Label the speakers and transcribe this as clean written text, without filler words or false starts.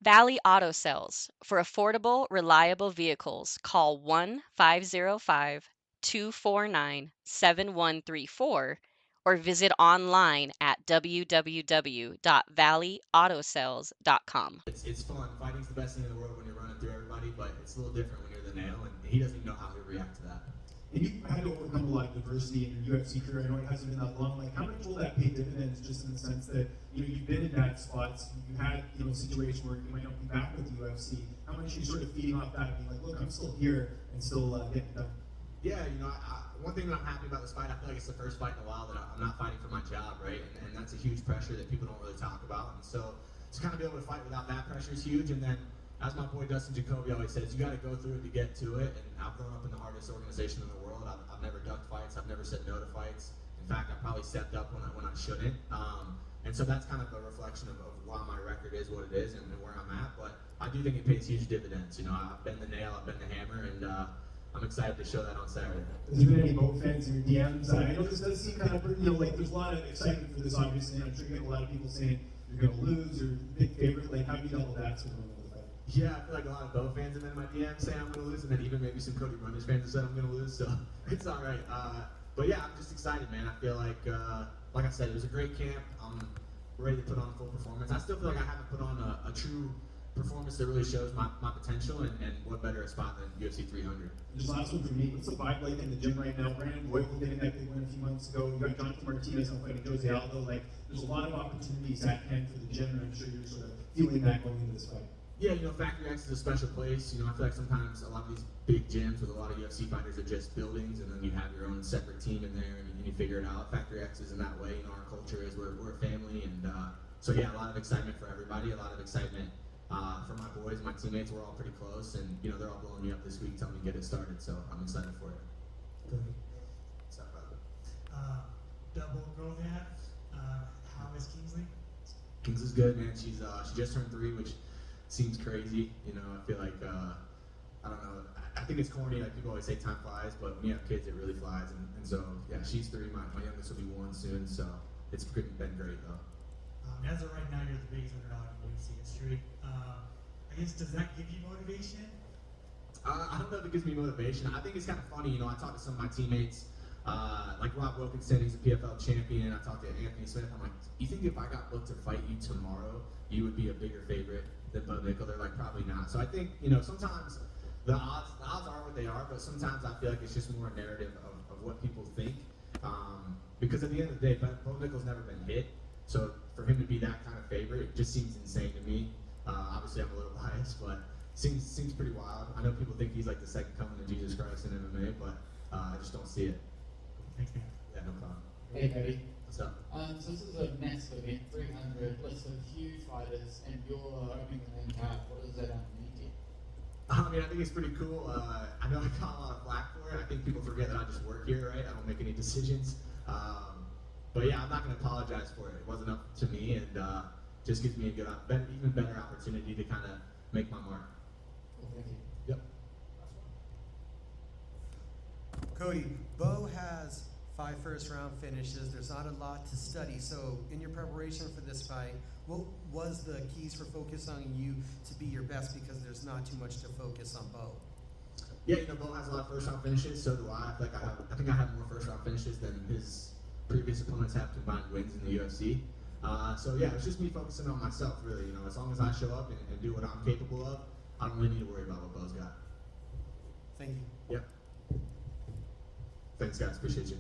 Speaker 1: Valley Auto Sales. For affordable, reliable vehicles, call 1-505-249-7134 or visit online at www.valleyAutosales.com.
Speaker 2: It's fun. Fighting's the best thing in the world when you're running through everybody, but it's a little different when you're the nail, and he doesn't even know how to react to that.
Speaker 3: And you've had to overcome a lot of adversity in your UFC career. I know it hasn't been that long. Like, how much will that pay dividends, just in the sense that you've been in bad spots, you had a situation where you might not be back with the UFC. How much are you sort of feeding off that, being like, look, I'm still here and still getting it done?
Speaker 2: Yeah, one thing that I'm happy about this fight, I feel like it's the first fight in a while that I'm not fighting for my job, right? And that's a huge pressure that people don't really talk about. And so to kind of be able to fight without that pressure is huge. And then, as my boy Dustin Jacoby always says, you got to go through it to get to it. And I've grown up in the hardest organization in the world. I've never ducked fights. I've never said no to fights. In fact, I probably stepped up when I shouldn't. And so that's kind of a reflection of why my record is what it is and where I'm at. But I do think it pays huge dividends. I've been the nail, I've been the hammer, and I'm excited to show that on Saturday.
Speaker 3: Has there been any Bo fans in your DMs? I know this does seem kind of, like there's a lot of excitement for this, obviously. I'm sure you get a lot of people saying you're going to lose or big favorite. Like, how do you deal with that sort of fight?
Speaker 2: Yeah, I feel like a lot of Bo fans have been in my DMs saying I'm going to lose, and then even maybe some Cody Brundage fans have said I'm going to lose, so it's all right. But yeah, I'm just excited, man. I feel like I said, it was a great camp. I'm ready to put on a full performance. I still feel like I haven't put on a true performance that really shows my potential, and what better a spot than UFC 300.
Speaker 3: Just last one for me. What's the vibe like in the gym right now? Brandon Boyko getting that big win a few months ago. You got Jonathan Martinez on fighting Jose Aldo. Like, there's a lot of opportunities at hand for the gym, and I'm sure you're sort of feeling that going into this fight.
Speaker 2: Yeah, Factory X is a special place. I feel like sometimes a lot of these big gyms with a lot of UFC fighters are just buildings, and then you have your own separate team in there, and you figure it out. Factory X is in that way. Our culture is we're a family, and so yeah, a lot of excitement for everybody, a lot of excitement for my boys, my teammates. We're all pretty close, and they're all blowing me up this week, telling me to get it started. So I'm excited for it. What's up, brother?
Speaker 4: Double growth hat. How is Kingsley?
Speaker 2: Kingsley's good, man. She just turned 3, which seems crazy. I feel like I don't know. I think it's corny. Like, people always say time flies, but when you have kids, it really flies. And so yeah, she's 3. My youngest will be 1 soon. So it's been great though.
Speaker 4: As of right now, you're the biggest underdog in UFC history. I guess, does that give you motivation?
Speaker 2: I don't know if it gives me motivation. I think it's kind of funny. I talked to some of my teammates, like Rob Wilkinson, he's a PFL champion. I talked to Anthony Smith. I'm like, you think if I got booked to fight you tomorrow, you would be a bigger favorite than Bo Nickal? They're like, probably not. So I think, sometimes the odds are what they are, but sometimes I feel like it's just more a narrative of what people think. Because at the end of the day, Bo Nickal's never been hit. So for him to be that kind of favorite, it just seems insane to me. Obviously, I'm a little biased, but seems pretty wild. I know people think he's like the second coming of Jesus Christ in MMA, but I just don't see it.
Speaker 4: Thanks, man.
Speaker 2: Yeah, no problem.
Speaker 5: Hey, Cody.
Speaker 2: What's up?
Speaker 5: So this is a massive event, 300, lots of huge fighters, and you're opening the main card. What does that mean to you?
Speaker 2: I think it's pretty cool. I know I got a lot of flack for it. I think people forget that I just work here, right? I don't make any decisions. But yeah, I'm not going to apologize for it. It wasn't up to me, and just gives me a good, even better opportunity to kind of make my mark.
Speaker 5: Well, thank you.
Speaker 2: Yep.
Speaker 6: Cody, Bo has 5 first-round finishes. There's not a lot to study. So in your preparation for this fight, what was the keys for focusing on you to be your best, because there's not too much to focus on Bo?
Speaker 2: Yeah, Bo has a lot of first-round finishes. So do I. I think I have more first-round finishes than his previous opponents have combined wins in the UFC. So yeah, it's just me focusing on myself, really. As long as I show up and do what I'm capable of, I don't really need to worry about what Bo's got.
Speaker 6: Thank you.
Speaker 2: Yep. Thanks, guys. Appreciate you.